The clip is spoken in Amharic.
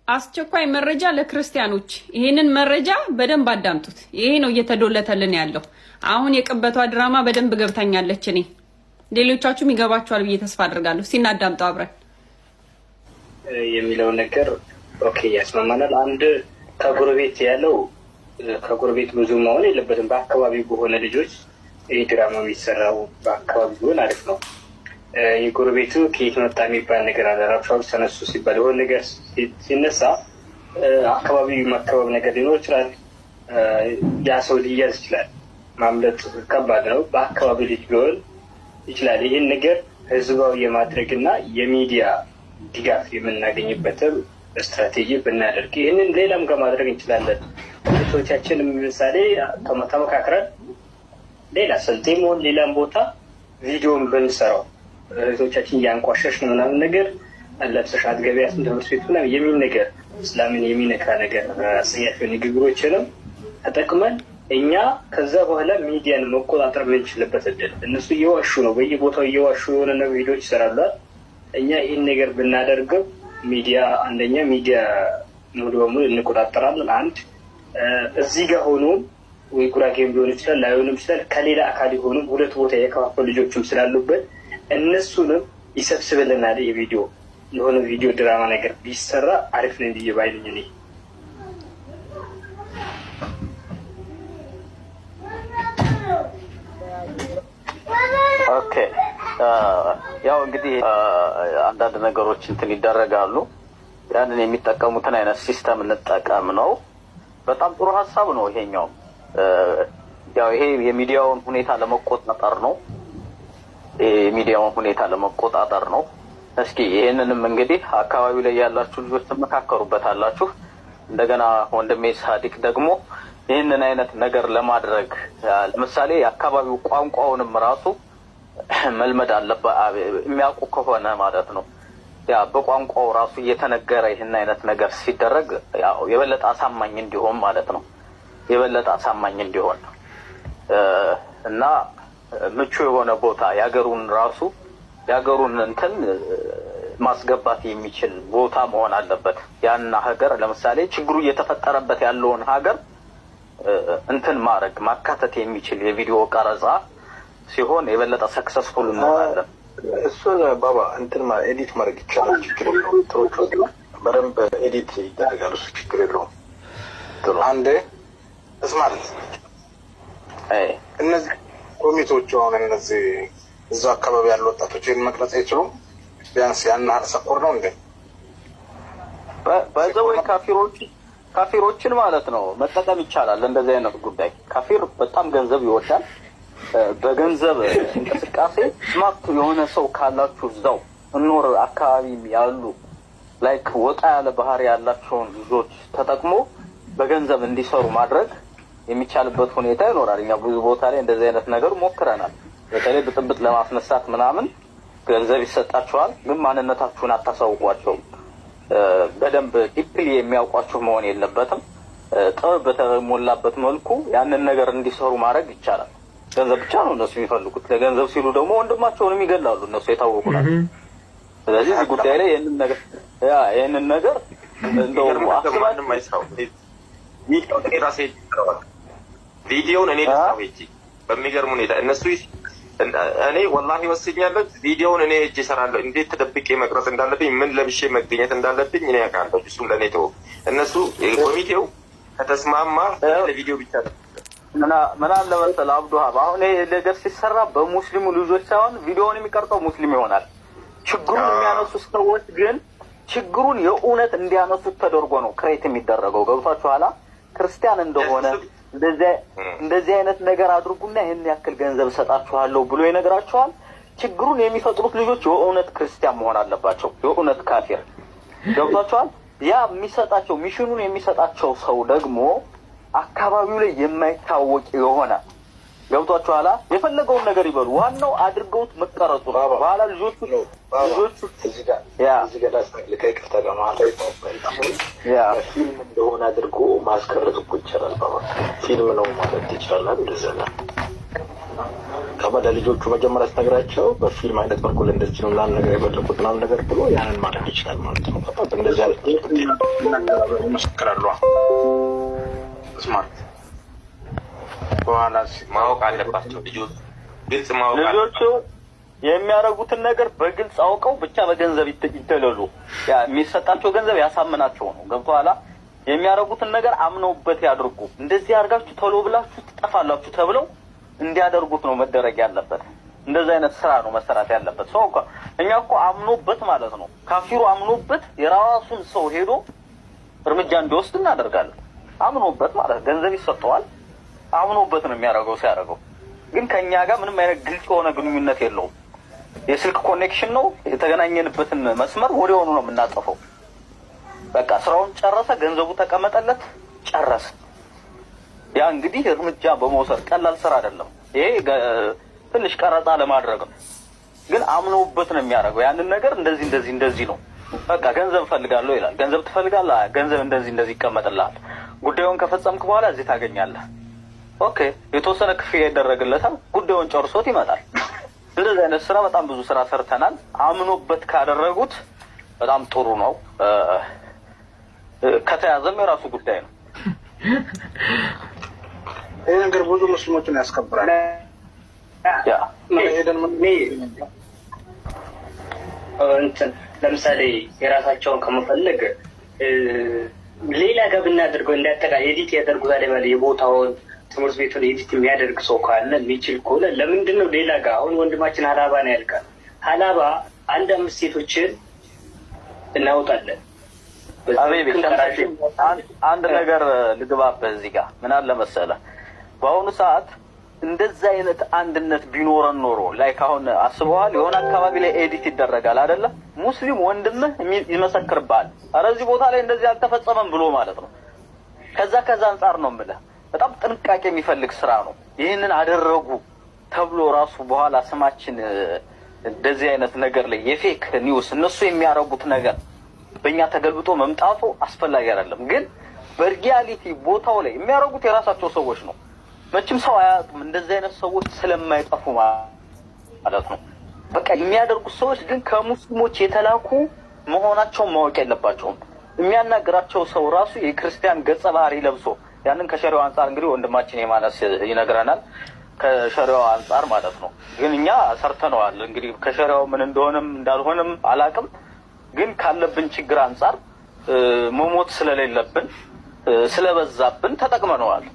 አስቸኳይ መረጃ ለክርስቲያኖች ይሄንን መረጃ በደንብ አዳምጡት። ይሄ ነው እየተዶለተልን ያለው። አሁን የቅበቷ ድራማ በደንብ ገብታኛለች። እኔ ሌሎቻችሁም ይገባችኋል ብዬ ተስፋ አድርጋለሁ። ሲናዳምጠው አብረን የሚለው ነገር ኦኬ ያስማማናል። አንድ ከጎረቤት ያለው ከጎረቤት ብዙ መሆን የለበትም። በአካባቢ በሆነ ልጆች ይህ ድራማ የሚሰራው በአካባቢ ቢሆን አሪፍ ነው። የጎረቤቱ ከየት መጣ የሚባል ነገር አለ። ረብሻዎች ተነሱ ሲባል የሆነ ነገር ሲነሳ አካባቢ ማካባቢ ነገር ሊኖር ይችላል። ያ ሰው ሊያዝ ይችላል። ማምለጥ ከባድ ነው። በአካባቢ ልጅ ቢሆን ይችላል። ይህን ነገር ህዝባዊ የማድረግ እና የሚዲያ ድጋፍ የምናገኝበትም ስትራቴጂ ብናደርግ ይህንን ሌላም ጋር ማድረግ እንችላለን። ቤቶቻችን ምሳሌ ተመካክረን ሌላ ስልጤም ሆን ሌላም ቦታ ቪዲዮን ብንሰራው እህቶቻችን እያንቋሸሽ ነው ምናምን ነገር ለብሰሽ አትገቢያትም ትምህርት ቤት ምናምን የሚል ነገር እስላምን የሚነካ ነገር አስጸያፊ ንግግሮችንም ተጠቅመን እኛ ከዛ በኋላ ሚዲያን መቆጣጠር የምንችልበት እድል እነሱ እየዋሹ ነው፣ በየቦታው እየዋሹ የሆነ ነው ቪዲዮች ይሰራሉ። እኛ ይህን ነገር ብናደርገው ሚዲያ አንደኛ ሚዲያ ሙሉ በሙሉ እንቆጣጠራለን። አንድ እዚህ ጋር ሆኖ ወይ ጉራጌም ሊሆን ይችላል ላይሆንም ይችላል ከሌላ አካል የሆኑ ሁለት ቦታ የከፋፈሉ ልጆችም ስላሉበት እነሱንም ይሰብስብልናል። የቪዲዮ የሆነ ቪዲዮ ድራማ ነገር ቢሰራ አሪፍ ነው እንዲየ ባይልኝ እኔ ኦኬ። ያው እንግዲህ አንዳንድ ነገሮች እንትን ይደረጋሉ። ያንን የሚጠቀሙትን አይነት ሲስተም እንጠቀም ነው። በጣም ጥሩ ሀሳብ ነው ይሄኛው። ያው ይሄ የሚዲያውን ሁኔታ ለመቆጣጠር ነው። የሚዲያውን ሁኔታ ለመቆጣጠር ነው። እስኪ ይሄንንም እንግዲህ አካባቢው ላይ ያላችሁ ልጆች ተመካከሩበታላችሁ። እንደገና ወንድሜ ሳዲቅ ደግሞ ይህንን አይነት ነገር ለማድረግ ለምሳሌ የአካባቢው ቋንቋውንም ራሱ መልመድ አለበት የሚያውቁ ከሆነ ማለት ነው። ያ በቋንቋው ራሱ እየተነገረ ይህን አይነት ነገር ሲደረግ ያው የበለጠ አሳማኝ እንዲሆን ማለት ነው። የበለጠ አሳማኝ እንዲሆን እና ምቹ የሆነ ቦታ ያገሩን እንትን ማስገባት የሚችል ቦታ መሆን አለበት። ያን ሀገር ለምሳሌ ችግሩ እየተፈጠረበት ያለውን ሀገር እንትን ማካተት የሚችል የቪዲዮ ቀረጻ ሲሆን የበለጠ ሰክሰስፉል እንሆናለን። እሱን ባባ እንትን ኤዲት ማድረግ ይቻላል። ችግር የለውም። ጥሩት በደንብ ኤዲት ይደረጋል። እሱ ችግር የለውም። አንዴ እስማርት እነዚህ ኮሚቴዎቹ አሁን እነዚህ እዛ አካባቢ ያሉ ወጣቶችን መቅረጽ አይችሉም። ቢያንስ ያን ሰፖርት ነው እንዴ ባይዘወይ ካፊሮችን ማለት ነው መጠቀም ይቻላል። እንደዚህ አይነት ጉዳይ ካፊር በጣም ገንዘብ ይወዳል። በገንዘብ እንቅስቃሴ ስማርት የሆነ ሰው ካላችሁ እዛው እኖር አካባቢ ያሉ ላይክ ወጣ ያለ ባህሪ ያላቸውን ልጆች ተጠቅሞ በገንዘብ እንዲሰሩ ማድረግ የሚቻልበት ሁኔታ ይኖራል። እኛ ብዙ ቦታ ላይ እንደዚህ አይነት ነገር ሞክረናል። በተለይ ብጥብጥ ለማስነሳት ምናምን ገንዘብ ይሰጣቸዋል፣ ግን ማንነታችሁን አታሳውቋቸውም። በደንብ ዲፕሊ የሚያውቋችሁ መሆን የለበትም። ጥበብ በተሞላበት መልኩ ያንን ነገር እንዲሰሩ ማድረግ ይቻላል። ገንዘብ ብቻ ነው እነሱ የሚፈልጉት። ለገንዘብ ሲሉ ደግሞ ወንድማቸውንም ይገላሉ። እነሱ የታወቁ ናቸው። ስለዚህ እዚህ ጉዳይ ላይ ይህንን ነገር እንደው አስባንም አይስራው ቪዲዮውን እኔ ልታው እጂ በሚገርም ሁኔታ እነሱ እኔ ወላሂ ወስኛለሁ። ቪዲዮውን እኔ እጂ እሰራለሁ። እንዴት ተደብቄ መቅረጽ እንዳለብኝ ምን ለብሼ መገኘት እንዳለብኝ እኔ ያውቃለሁ። እሱም ለኔ ተው። እነሱ ኮሚቴው ከተስማማ ለቪዲዮ ብቻ ነው ምን አለ መሰለህ አብዱሃብ፣ አሁን ይሄ ነገር ሲሰራ በሙስሊሙ ልጆች ሳይሆን ቪዲዮውን የሚቀርጠው ሙስሊም ይሆናል። ችግሩን የሚያነሱት ሰዎች ግን ችግሩን የእውነት እንዲያነሱት ተደርጎ ነው ክሬት የሚደረገው። ገብቷችኋል? ክርስቲያን እንደሆነ እንደዚህ አይነት ነገር አድርጉና ይሄን ያክል ገንዘብ ሰጣችኋለሁ ብሎ ይነግራቸዋል። ችግሩን የሚፈጥሩት ልጆች የእውነት ክርስቲያን መሆን አለባቸው፣ የእውነት ካፊር። ገብቷችኋል? ያ የሚሰጣቸው ሚሽኑን የሚሰጣቸው ሰው ደግሞ አካባቢው ላይ የማይታወቅ የሆነ ገብቷችኋል? የፈለገውን ነገር ይበሉ፣ ዋናው አድርገውት መቀረጹ ነው። በኋላ ልጆቹ እዚህ ጋር ይቅርታ ለማለት ፊልም እንደሆነ አድርጎ ማስቀረጽ እኮ ይቻላል። ፊልም ነው ማለት ይቻላል። እንደዛ ነው። ከበደ ልጆቹ መጀመሪያ ስትነግራቸው በፊልም አይነት መልኩ እንደዚህ ነው ላን ነገር የበለቁት ምናምን ነገር ብሎ ያንን ማድረግ ይችላል ማለት ነው። እንደዚህ አይነት ይመስክራሉ። ስማርት በኋላ ማወቅ አለባቸው ልጆቹ፣ ግልጽ ማወቅ ልጆቹ የሚያደርጉትን ነገር በግልጽ አውቀው ብቻ በገንዘብ ይተለሉ። ያ የሚሰጣቸው ገንዘብ ያሳምናቸው ነው። ገብቶሃል? የሚያደርጉትን ነገር አምነውበት ያድርጉ። እንደዚህ አድርጋችሁ ቶሎ ብላችሁ ትጠፋላችሁ ተብለው እንዲያደርጉት ነው መደረግ ያለበት። እንደዚህ አይነት ስራ ነው መሰራት ያለበት። ሰው እኛ እኮ አምኖበት ማለት ነው፣ ካፊሩ አምኖበት የራሱን ሰው ሄዶ እርምጃ እንዲወስድ እናደርጋለን። አምኖበት ማለት ገንዘብ ይሰጠዋል። አምኖበት ነው የሚያደርገው። ሲያደርገው ግን ከኛ ጋር ምንም አይነት ግልጽ የሆነ ግንኙነት የለውም። የስልክ ኮኔክሽን ነው። የተገናኘንበትን መስመር ወዲያውኑ ነው የምናጠፈው። በቃ ስራውን ጨረሰ፣ ገንዘቡ ተቀመጠለት፣ ጨረሰ። ያ እንግዲህ እርምጃ በመውሰድ ቀላል ስራ አይደለም። ይሄ ትንሽ ቀረጻ ለማድረግ ነው። ግን አምኖበት ነው የሚያደርገው። ያንን ነገር እንደዚህ ነው፣ በቃ ገንዘብ ፈልጋለሁ ይላል። ገንዘብ ትፈልጋለህ? ገንዘብ እንደዚህ ይቀመጥልሃል። ጉዳዩን ከፈጸምክ በኋላ እዚህ ታገኛለህ። ኦኬ፣ የተወሰነ ክፍያ ይደረግለታል። ጉዳዩን ጨርሶት ይመጣል። እንደዚህ አይነት ስራ በጣም ብዙ ስራ ሰርተናል። አምኖበት ካደረጉት በጣም ጥሩ ነው። ከተያዘም የራሱ ጉዳይ ነው። ይህ ነገር ብዙ ሙስሊሞችን ያስከብራል። ለምሳሌ የራሳቸውን ከመፈለግ ሌላ ጋር ብናደርገው እንዳጠቃላይ ኤዲት ያደርጉታል። የቦታውን ትምህርት ቤቱን ኤዲት የሚያደርግ ሰው ካለ የሚችል ከሆነ ለምንድን ነው ሌላ ጋር? አሁን ወንድማችን ሀላባ ነው ያልቃል። ሀላባ 1-5 ሴቶችን እናወጣለን። አንድ ነገር ልግባበት እዚህ ጋር ምን አለ መሰለህ፣ በአሁኑ ሰዓት እንደዛ አይነት አንድነት ቢኖረን ኖሮ ላይክ አሁን አስበዋል፣ የሆነ አካባቢ ላይ ኤዲት ይደረጋል አይደለ? ሙስሊም ወንድምህ ይመሰክርብሃል፣ ኧረ እዚህ ቦታ ላይ እንደዚህ አልተፈጸመም ብሎ ማለት ነው። ከዛ አንጻር ነው የምልህ፣ በጣም ጥንቃቄ የሚፈልግ ስራ ነው። ይህንን አደረጉ ተብሎ ራሱ በኋላ ስማችን እንደዚህ አይነት ነገር ላይ የፌክ ኒውስ እነሱ የሚያረጉት ነገር በእኛ ተገልብጦ መምጣቱ አስፈላጊ አይደለም። ግን በሪያሊቲ ቦታው ላይ የሚያረጉት የራሳቸው ሰዎች ነው። መቼም ሰው አያጡም። እንደዚህ አይነት ሰዎች ስለማይጠፉ ማለት ነው። በቃ የሚያደርጉት ሰዎች ግን ከሙስሊሞች የተላኩ መሆናቸውን ማወቅ የለባቸውም። የሚያናግራቸው ሰው ራሱ የክርስቲያን ገጸ ባህሪ ለብሶ ያንን ከሸሪዓው አንጻር እንግዲህ ወንድማችን የማነስ ይነግረናል። ከሸሪዓው አንጻር ማለት ነው። ግን እኛ ሰርተነዋል። እንግዲህ ከሸሪዓው ምን እንደሆነም እንዳልሆነም አላቅም። ግን ካለብን ችግር አንጻር መሞት ስለሌለብን ስለበዛብን ተጠቅመነዋል።